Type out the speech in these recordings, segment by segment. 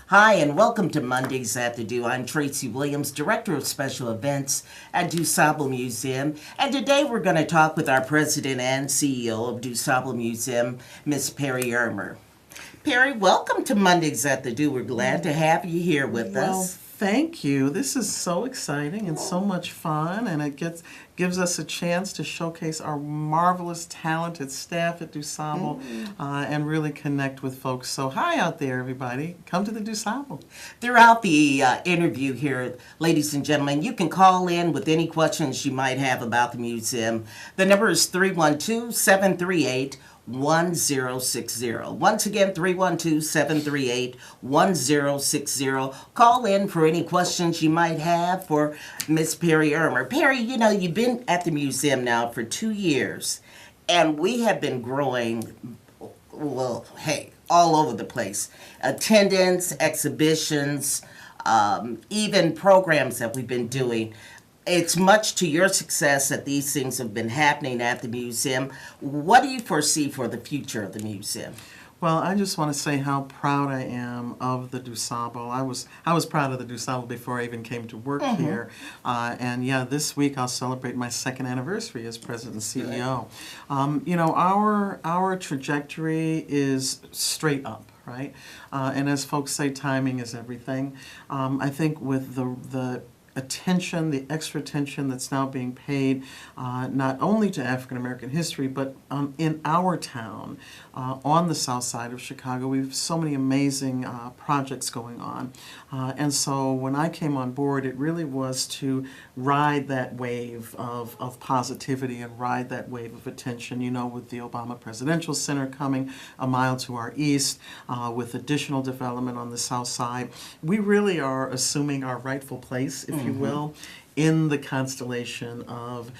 Hi, and welcome to Mondays at the Do. I'm Tracy Williams, Director of Special Events at Dusable Museum, and today we're going to talk with our President and CEO of Dusable Museum, Miss Perri Irmer. Perri, welcome to Mondays at the Do. We're glad to have you here with us. Thank you. This is so exciting and so much fun, and it gives us a chance to showcase our marvelous, talented staff at Dusable and really connect with folks. So hi out there, everybody. Come to the Dusable. Throughout the interview here, ladies and gentlemen, you can call in with any questions you might have about the museum. The number is 312-738-1060. Once again, 312-738-1060. Call in for any questions you might have for Miss Perri Irmer. Perri, you know, you've been at the museum now for 2 years, and we have been growing, well, hey, all over the place. Attendance, exhibitions, even programs that we've been doing. It's much to your success that these things have been happening at the museum. What do you foresee for the future of the museum? Well, I just want to say how proud I am of the Dusable. I was proud of the Dusable before I even came to work here. And yeah, this week I'll celebrate my second anniversary as president and CEO. You know, our trajectory is straight up, right? And as folks say, timing is everything. I think with the attention, the extra attention that's now being paid not only to African American history, but in our town, on the south side of Chicago. We have so many amazing projects going on. And so when I came on board, it really was to ride that wave of positivity and ride that wave of attention, you know, with the Obama Presidential Center coming a mile to our east, with additional development on the south side. We really are assuming our rightful place, if you will, in the constellation of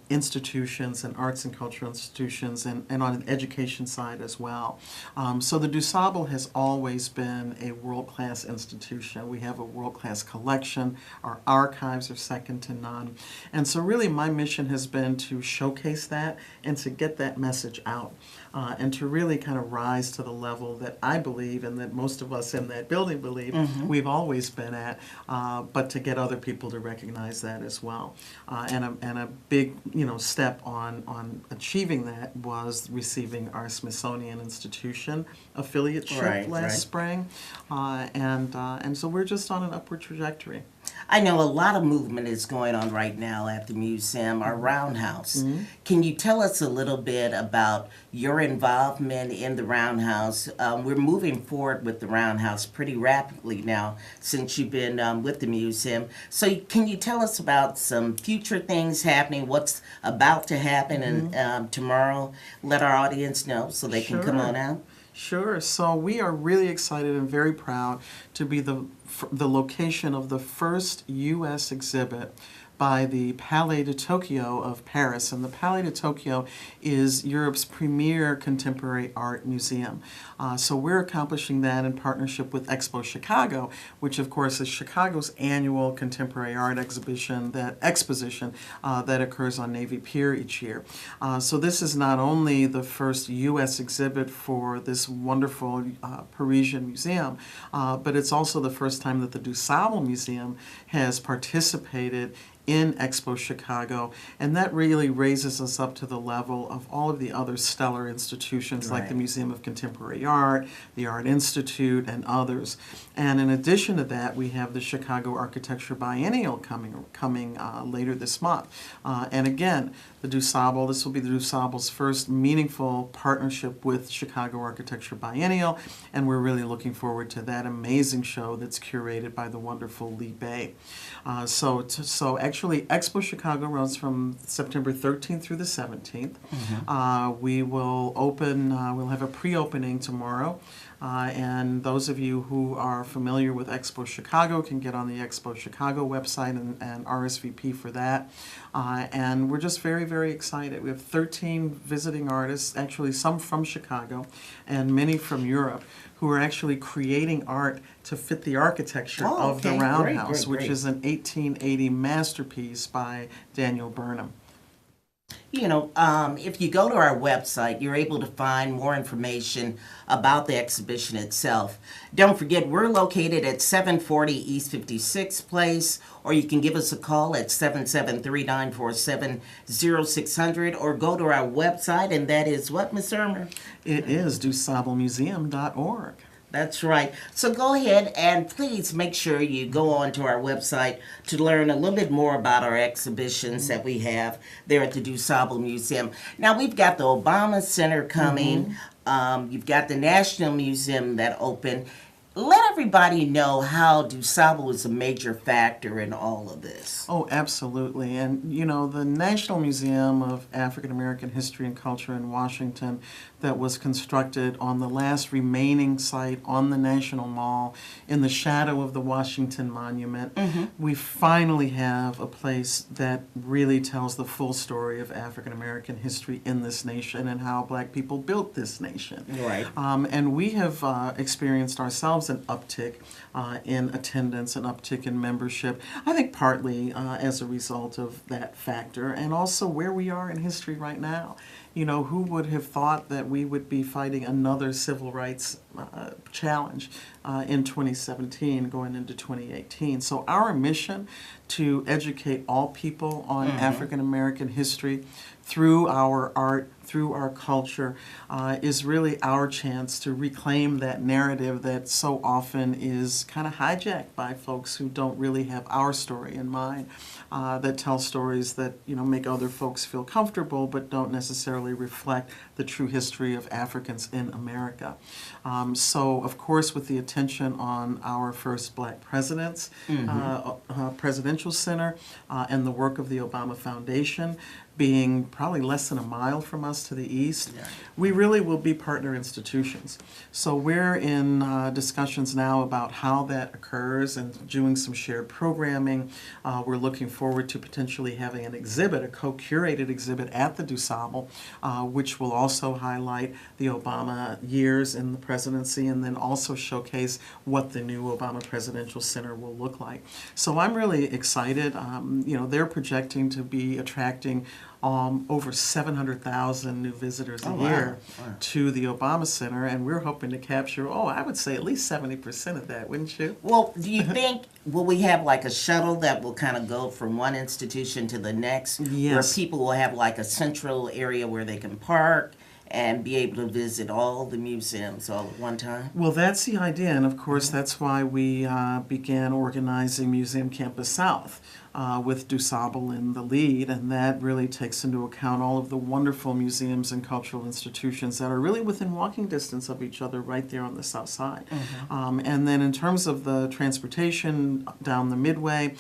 institutions and arts and cultural institutions and on the education side as well. So the Dusable has always been a world-class institution. We have a world-class collection. Our archives are second to none. And so really my mission has been to showcase that and to get that message out. And to really kind of rise to the level that I believe and that most of us in that building believe we've always been at, but to get other people to recognize that as well. And a big, you know, step on achieving that was receiving our Smithsonian Institution affiliateship last spring. And so we're just on an upward trajectory. I know a lot of movement is going on right now at the museum, our Roundhouse. Can you tell us a little bit about your involvement in the Roundhouse? We're moving forward with the Roundhouse pretty rapidly now since you've been with the museum. So can you tell us about some future things happening, what's about to happen and tomorrow? Let our audience know so they can come on out. Sure. So we are really excited and very proud to be the location of the first U.S. exhibit by the Palais de Tokyo of Paris. And the Palais de Tokyo is Europe's premier contemporary art museum. So we're accomplishing that in partnership with Expo Chicago, which of course is Chicago's annual contemporary art exposition that occurs on Navy Pier each year. So this is not only the first U.S. exhibit for this wonderful Parisian museum, but it's also the first time that the Dusable Museum has participated in Expo Chicago, and that really raises us up to the level of all of the other stellar institutions like the Museum of Contemporary Art, the Art Institute, and others. And in addition to that, we have the Chicago Architecture Biennial coming later this month. And again, the Dusable, this will be the Dusable's first meaningful partnership with Chicago Architecture Biennial, and we're really looking forward to that amazing show that's curated by the wonderful Lee Bay. So actually, Expo Chicago runs from September 13th through the 17th. We will open, we'll have a pre-opening tomorrow. And those of you who are familiar with Expo Chicago can get on the Expo Chicago website and RSVP for that. And we're just very, very excited. We have 13 visiting artists, actually some from Chicago and many from Europe, who are actually creating art to fit the architecture of the Roundhouse, which is an 1880 masterpiece by Daniel Burnham. If you go to our website, you're able to find more information about the exhibition itself. Don't forget, we're located at 740 East 56th Place, or you can give us a call at 773-947-0600, or go to our website, and that is what, Miss Irmer? It is DusableMuseum.org. That's right. So go ahead and please make sure you go on to our website to learn a little bit more about our exhibitions that we have there at the Dusable Museum. Now, we've got the Obama Center coming. You've got the National Museum that opened. Let everybody know how Dusable is a major factor in all of this. Oh, absolutely. And, the National Museum of African American History and Culture in Washington that was constructed on the last remaining site on the National Mall in the shadow of the Washington Monument, we finally have a place that really tells the full story of African American history in this nation and how Black people built this nation. Right. And we have experienced ourselves an uptick in attendance, an uptick in membership, I think partly as a result of that factor, and also where we are in history right now. Who would have thought that we would be fighting another civil rights challenge in 2017 going into 2018? So our mission to educate all people on African American history through our art, through our culture, is really our chance to reclaim that narrative that so often is kind of hijacked by folks who don't really have our story in mind, that tell stories that make other folks feel comfortable but don't necessarily reflect the true history of Africans in America. So, of course, with the attention on our first Black presidents, Presidential Center, and the work of the Obama Foundation, being probably less than a mile from us to the east, we really will be partner institutions. So we're in discussions now about how that occurs and doing some shared programming. We're looking forward to potentially having an exhibit, a co-curated exhibit at the Dusable, which will also highlight the Obama years in the presidency and then also showcase what the new Obama Presidential Center will look like. So I'm really excited. They're projecting to be attracting over 700,000 new visitors a year to the Obama Center, and we're hoping to capture, I would say at least 70% of that, wouldn't you? Well, do you think, will we have like a shuttle that will kind of go from one institution to the next? Yes. Where people will have like a central area where they can park and be able to visit all the museums all at one time? Well, that's the idea, and of course that's why we began organizing Museum Campus South with Dusable in the lead, and that really takes into account all of the wonderful museums and cultural institutions that are really within walking distance of each other right there on the south side. And then in terms of the transportation down the Midway,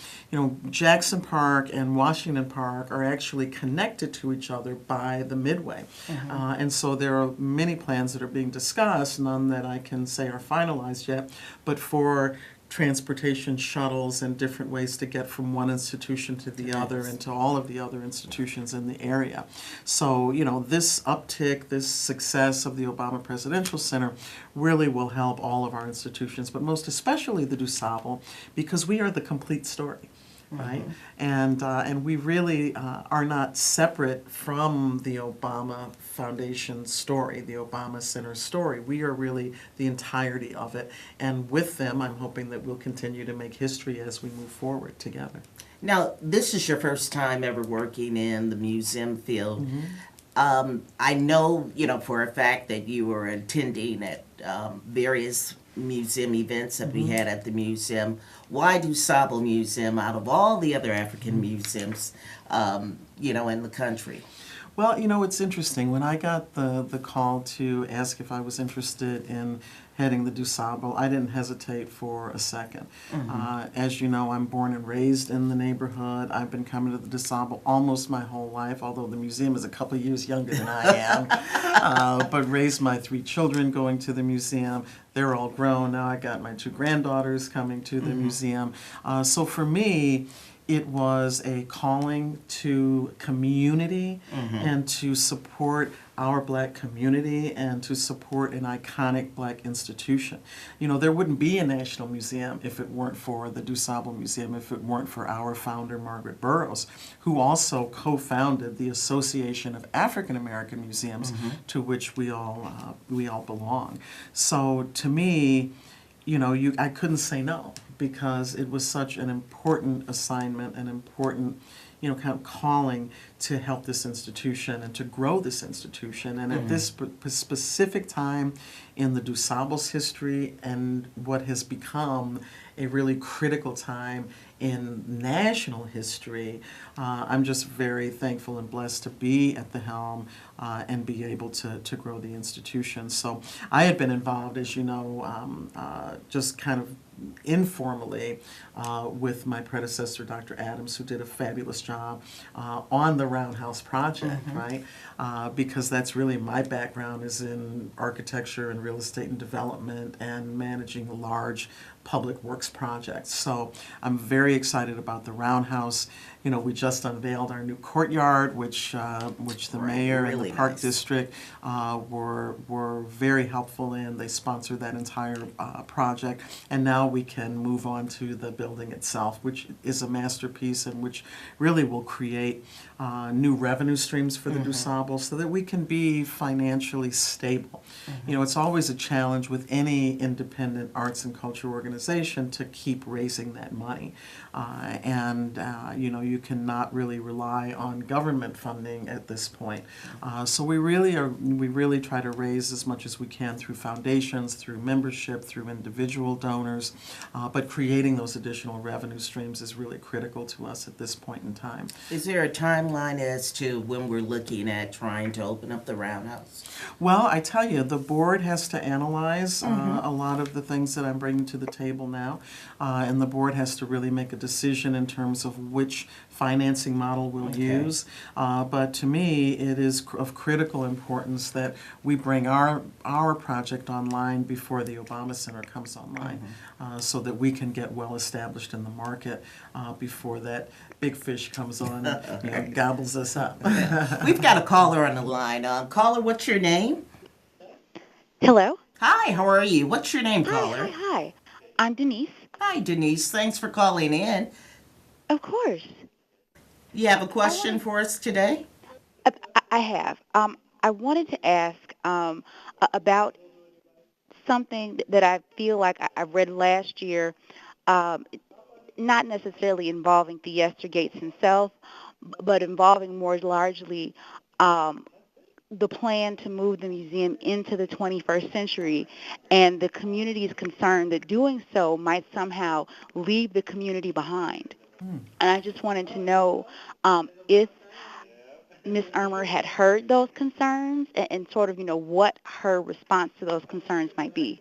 Jackson Park and Washington Park are actually connected to each other by the Midway. And so there are many plans that are being discussed, none that I can say are finalized yet, but for transportation shuttles and different ways to get from one institution to the other and to all of the other institutions in the area. So, this uptick, this success of the Obama Presidential Center really will help all of our institutions, but most especially the Dusable, because we are the complete story. Right, and we really are not separate from the Obama Foundation story, the Obama Center story. We are really the entirety of it, and with them, I'm hoping that we'll continue to make history as we move forward together. Now, this is your first time ever working in the museum field. I know, for a fact that you were attending at various museum events that we had at the museum. Why Dusable Museum out of all the other African museums, in the country? Well, it's interesting. When I got the call to ask if I was interested in heading the Dusable, I didn't hesitate for a second. As you know, I'm born and raised in the neighborhood. I've been coming to the Dusable almost my whole life, although the museum is a couple of years younger than I am. But raised my 3 children going to the museum. They're all grown now. I got my 2 granddaughters coming to the museum. So for me, it was a calling to community and to support our Black community and to support an iconic Black institution. You know, there wouldn't be a National Museum if it weren't for the Dusable Museum, if it weren't for our founder, Margaret Burroughs, who also co-founded the Association of African American Museums, to which we all belong. So to me, you know, I couldn't say no, because it was such an important assignment, an important, you know, kind of calling to help this institution and to grow this institution. And at this specific time in the Dusable's history and what has become a really critical time in national history, I'm just very thankful and blessed to be at the helm and be able to grow the institution. So I had been involved, as you know, just kind of informally with my predecessor, Dr. Adams, who did a fabulous job on the Roundhouse Project, right? Because that's really my background, is in architecture and real estate and development and managing large public works projects. So I'm very excited about the Roundhouse. You know, we just unveiled our new courtyard, which the mayor and the park district were very helpful in. They sponsored that entire project, and now we can move on to the building itself, which is a masterpiece and which really will create new revenue streams for the Dusable, so that we can be financially stable. You know, it's always a challenge with any independent arts and culture organization to keep raising that money, you know, you cannot really rely on government funding at this point. So we really try to raise as much as we can through foundations, through membership, through individual donors, but creating those additional revenue streams is really critical to us at this point in time. Is there a timeline as to when we're looking at trying to open up the Roundhouse? Well, I tell you, the board has to analyze a lot of the things that I'm bringing to the table now, and the board has to really make a decision in terms of which financing model we'll use. But to me, it is of critical importance that we bring our project online before the Obama Center comes online, so that we can get well established in the market before that big fish comes on and you know, gobbles us up. We've got a caller on the line. Caller, what's your name? Hello. Hi, how are you? What's your name, caller? Hi. I'm Denise. Hi, Denise. Thanks for calling in. Of course. You have a question for us today? I have. I wanted to ask about something that I feel like I read last year, not necessarily involving Theaster Gates himself, but involving more largely the plan to move the museum into the 21st century, and the community is concerned that doing so might somehow leave the community behind. And I just wanted to know if Ms. Irmer had heard those concerns and sort of, you know, what her response to those concerns might be.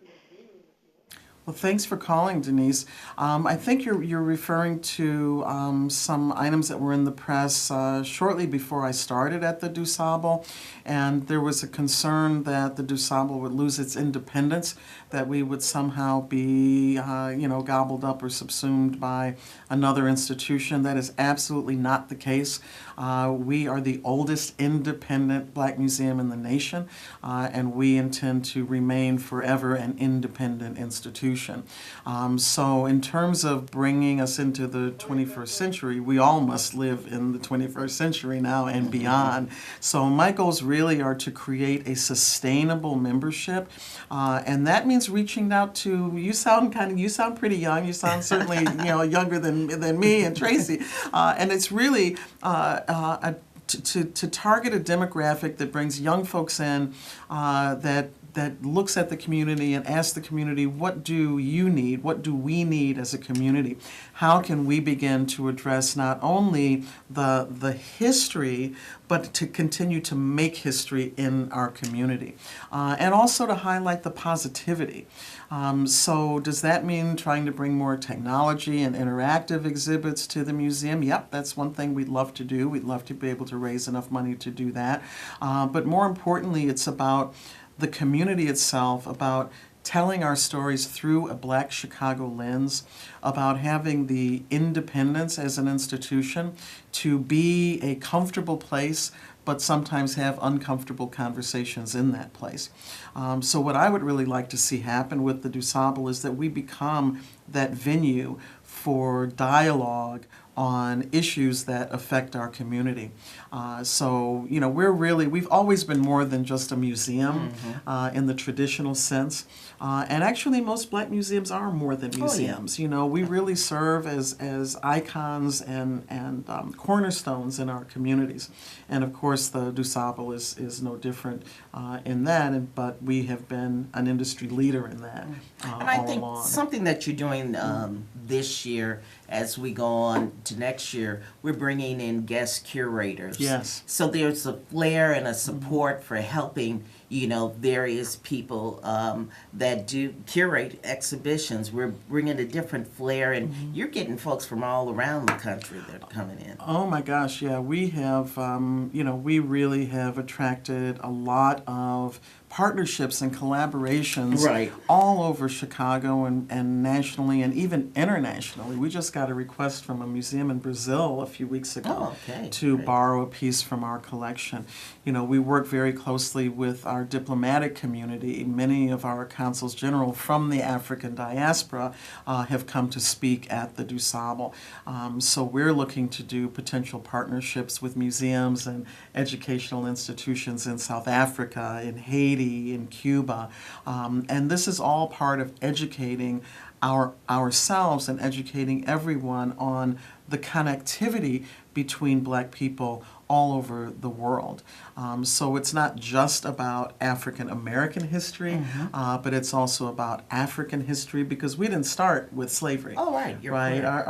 Well, thanks for calling, Denise. I think you're referring to some items that were in the press shortly before I started at the Dusable, and there was a concern that the Dusable would lose its independence, that we would somehow be, gobbled up or subsumed by another institution. That is absolutely not the case. We are the oldest independent Black museum in the nation, and we intend to remain forever an independent institution. So in terms of bringing us into the 21st century, we all must live in the 21st century now and beyond. So my goals really are to create a sustainable membership, and that means reaching out to, you sound pretty young. You sound certainly younger than me and Tracy, and it's really to target a demographic that brings young folks in, that looks at the community and asks the community, what do you need? What do we need as a community? How can we begin to address not only the history, but to continue to make history in our community? And also to highlight the positivity. So does that mean trying to bring more technology and interactive exhibits to the museum? Yep, that's one thing we'd love to do. We'd love to be able to raise enough money to do that. But more importantly, it's about the community itself, about telling our stories through a Black Chicago lens, about having the independence as an institution to be a comfortable place, but sometimes have uncomfortable conversations in that place. So what I would really like to see happen with the Dusable is that we become that venue for dialogue on issues that affect our community. So, we've always been more than just a museum in the traditional sense. And actually, most Black museums are more than museums. We really serve as icons and cornerstones in our communities. And of course, the Dusable is no different in that, but we have been an industry leader in that And I all think along. something that you're doing this year, as we go on to next year, we're bringing in guest curators. Yes. So there's a flair and a support for helping, various people that do curate exhibitions. We're bringing a different flair, and you're getting folks from all around the country that are coming in. Oh my gosh, yeah, we have, we really have attracted a lot of partnerships and collaborations Right. all over Chicago and nationally and even internationally. We just got a request from a museum in Brazil a few weeks ago to Great. borrow a piece from our collection. We work very closely with our diplomatic community. Many of our consuls general from the African diaspora have come to speak at the Dusable. So we're looking to do potential partnerships with museums and educational institutions in South Africa, in Haiti, in Cuba. And this is all part of educating ourselves and educating everyone on the connectivity between Black people all over the world. So it's not just about African American history, but it's also about African history, because we didn't start with slavery. Oh, right. You're right. correct.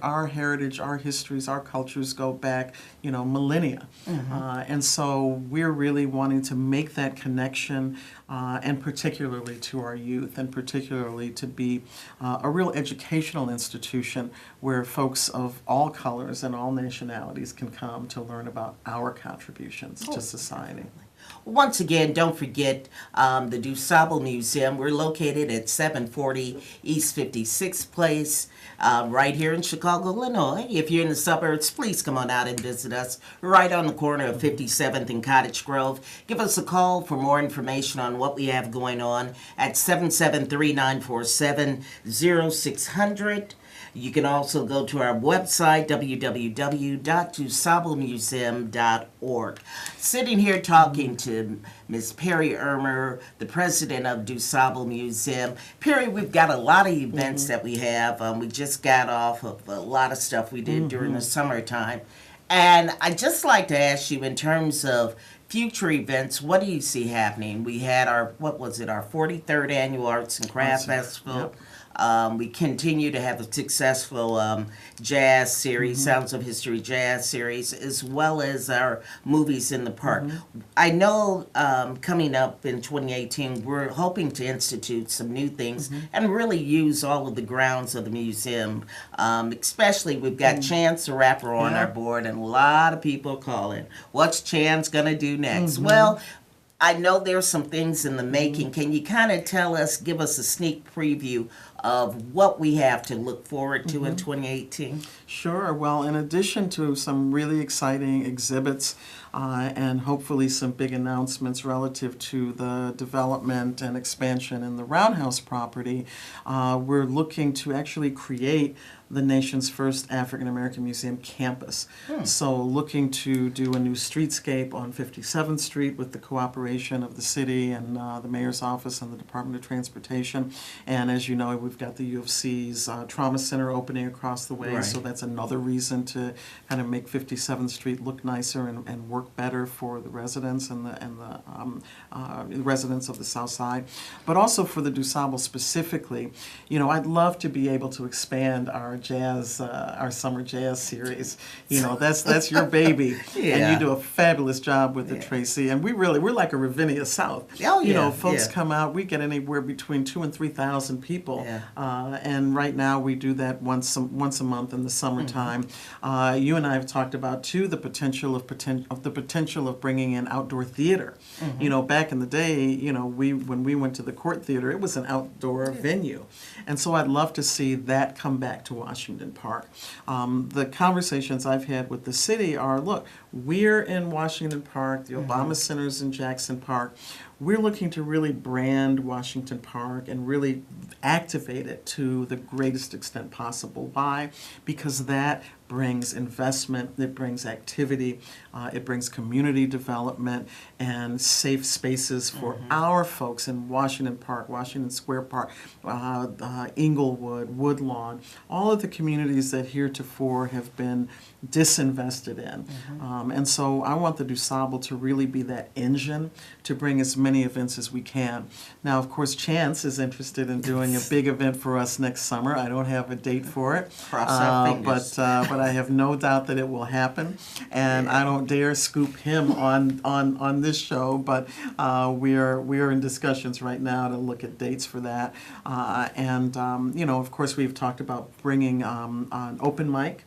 Our heritage, our histories, our cultures go back, millennia. And so we're really wanting to make that connection, and particularly to our youth, and particularly to be a real educational institution where folks of all colors and all nationalities can come to learn about our contributions to society. Once again, don't forget the Dusable Museum. We're located at 740 East 56th Place, right here in Chicago, Illinois. If you're in the suburbs, please come on out and visit us. We're right on the corner of 57th and Cottage Grove. Give us a call for more information on what we have going on at 773-947-0600. You can also go to our website, www.dusablemuseum.org. Sitting here talking to Ms. Perri Irmer, the president of Dusable Museum. Perri, we've got a lot of events that we have. We just got off of a lot of stuff we did during the summertime. And I'd just like to ask you, in terms of future events, what do you see happening? We had our 43rd Annual Arts and Craft Festival. Yep. We continue to have a successful jazz series, Sounds of History jazz series, as well as our movies in the park. I know coming up in 2018, we're hoping to institute some new things and really use all of the grounds of the museum. Especially, we've got Chance the Rapper on our board, and a lot of people calling. What's Chance going to do next? Well, I know there's some things in the making. Can you kind of give us a sneak preview of what we have to look forward to in 2018? Sure. Well, in addition to some really exciting exhibits and hopefully some big announcements relative to the development and expansion in the Roundhouse property, we're looking to actually create the nation's first African American Museum campus. So looking to do a new streetscape on 57th Street with the cooperation of the city and the mayor's office and the Department of Transportation. And as you know, we've got the U of C's trauma center opening across the way, so that's another reason to kind of make 57th Street look nicer and work better for the residents and the residents of the South Side, but also for the Dusable specifically. I'd love to be able to expand our summer jazz series. That's your baby, and you do a fabulous job with it, Tracy. And we're like a Ravinia South. Oh, yeah. Folks come out. We get anywhere between 2,000 and 3,000 people And right now we do that once a month in the summertime. You and I have talked about too the potential of bringing in outdoor theater. You know, back in the day, you know, when we went to the Court Theater, it was an outdoor venue, and so I'd love to see that come back to Washington Park. The conversations I've had with the city are, look, we're in Washington Park, the Obama Center's in Jackson Park. We're looking to really brand Washington Park and really activate it to the greatest extent possible. Why? Because that brings investment, it brings activity, it brings community development and safe spaces for our folks in Washington Park, Washington Square Park, Inglewood, Woodlawn, all of the communities that heretofore have been disinvested in. And so I want the Dusable to really be that engine to bring as many events as we can. Now, of course, Chance is interested in doing a big event for us next summer. I don't have a date for it, Cross our fingers. but I have no doubt that it will happen. And I don't dare scoop him on this show, but we are in discussions right now to look at dates for that. You know, of course, we've talked about bringing an open mic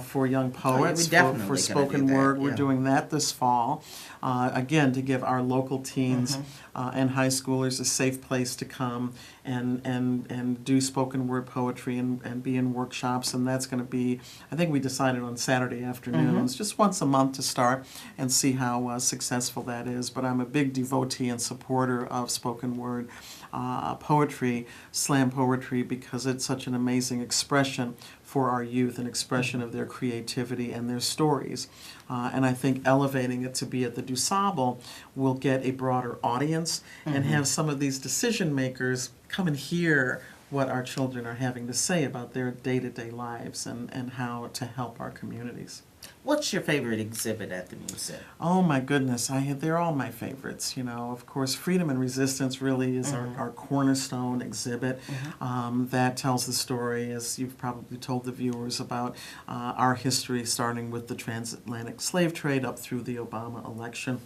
for young poets, for spoken word. We're doing that this fall, again, to give our local teens and high schoolers a safe place to come and do spoken word poetry and be in workshops. And that's going to be, I think we decided on Saturday afternoons, just once a month to start and see how successful that is. But I'm a big devotee and supporter of spoken word poetry, slam poetry, because it's such an amazing expression for our youth, an expression of their creativity and their stories. And I think elevating it to be at the Dusable will get a broader audience and have some of these decision makers come and hear what our children are having to say about their day-to-day lives and how to help our communities. What's your favorite exhibit at the museum? Oh my goodness, they're all my favorites. You know, of course, Freedom and Resistance really is our cornerstone exhibit that tells the story, as you've probably told the viewers, about our history, starting with the transatlantic slave trade up through the Obama election.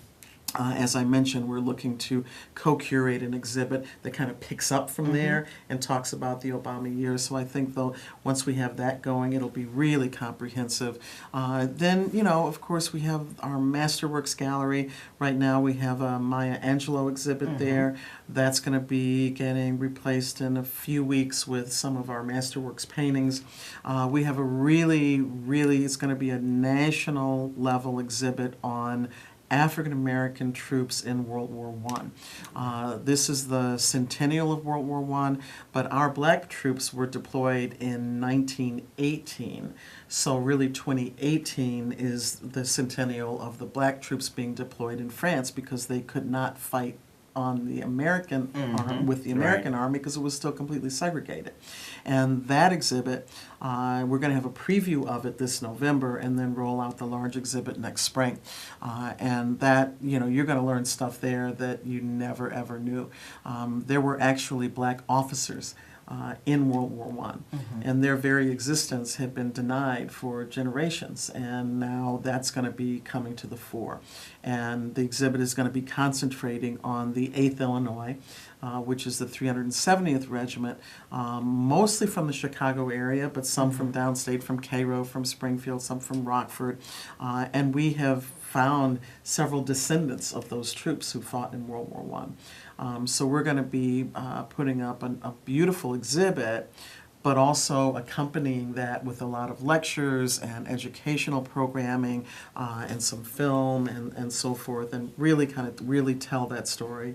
As I mentioned, we're looking to co-curate an exhibit that kind of picks up from there and talks about the Obama years. So I think, though, once we have that going, it'll be really comprehensive. Then, you know, of course, we have our Masterworks Gallery. Right now we have a Maya Angelou exhibit there. That's going to be getting replaced in a few weeks with some of our Masterworks paintings. We have a really, it's going to be a national level exhibit on African American troops in World War I. This is the centennial of World War I, but our black troops were deployed in 1918. So really 2018 is the centennial of the black troops being deployed in France because they could not fight on the American with the American Army because it was still completely segregated. And that exhibit, we're going to have a preview of it this November and then roll out the large exhibit next spring. And that, you know, you're going to learn stuff there that you never ever knew. There were actually black officers in World War I, and their very existence had been denied for generations, and now that's going to be coming to the fore. And the exhibit is going to be concentrating on the 8th Illinois, which is the 370th Regiment, mostly from the Chicago area, but some from downstate, from Cairo, from Springfield, some from Rockford, and we have found several descendants of those troops who fought in World War I. So we're going to be putting up a beautiful exhibit, but also accompanying that with a lot of lectures and educational programming and some film and so forth, and really tell that story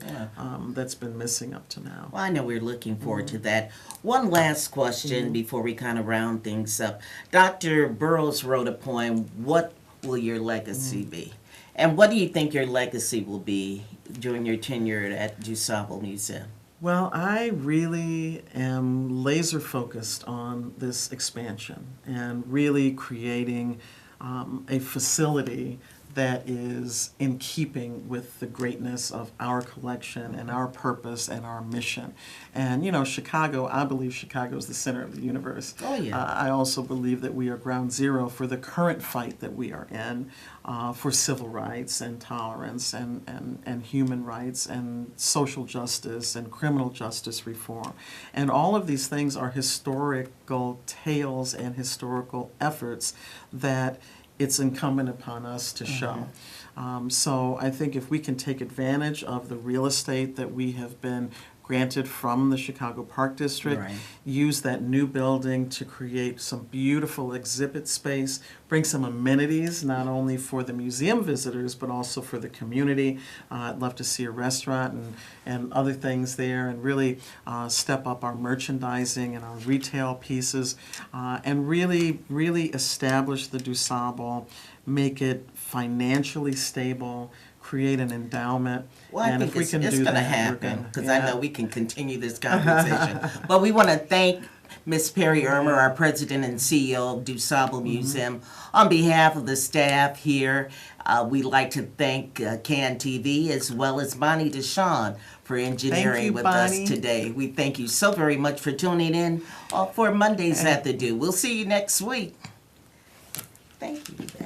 that's been missing up to now. Well, I know we're looking forward to that. One last question before we kind of round things up. Dr. Burroughs wrote a poem, "What will your legacy be?" And what do you think your legacy will be during your tenure at Dusable Museum? Well, I really am laser focused on this expansion and really creating a facility that is in keeping with the greatness of our collection and our purpose and our mission. And, you know, Chicago, I believe Chicago is the center of the universe. Oh, yeah. I also believe that we are ground zero for the current fight that we are in for civil rights and tolerance and human rights and social justice and criminal justice reform. And all of these things are historical tales and historical efforts that it's incumbent upon us to show. So I think if we can take advantage of the real estate that we have been granted from the Chicago Park District, Right. use that new building to create some beautiful exhibit space, bring some amenities, not only for the museum visitors, but also for the community. I'd love to see a restaurant and other things there, and really step up our merchandising and our retail pieces, and really establish the Dusable, make it financially stable, create an endowment. Well, I and think if we it's can going do to that, happen, because I know we can continue this Yeah. conversation. But we want to thank Miss Perri Irmer, our president and CEO of Dusable Museum. On behalf of the staff here, we'd like to thank CAN TV as well as Bonnie DeShawn for engineering you, with Bonnie. us today. We thank you so very much for tuning in for Mondays at the Do. We'll see you next week. Thank you.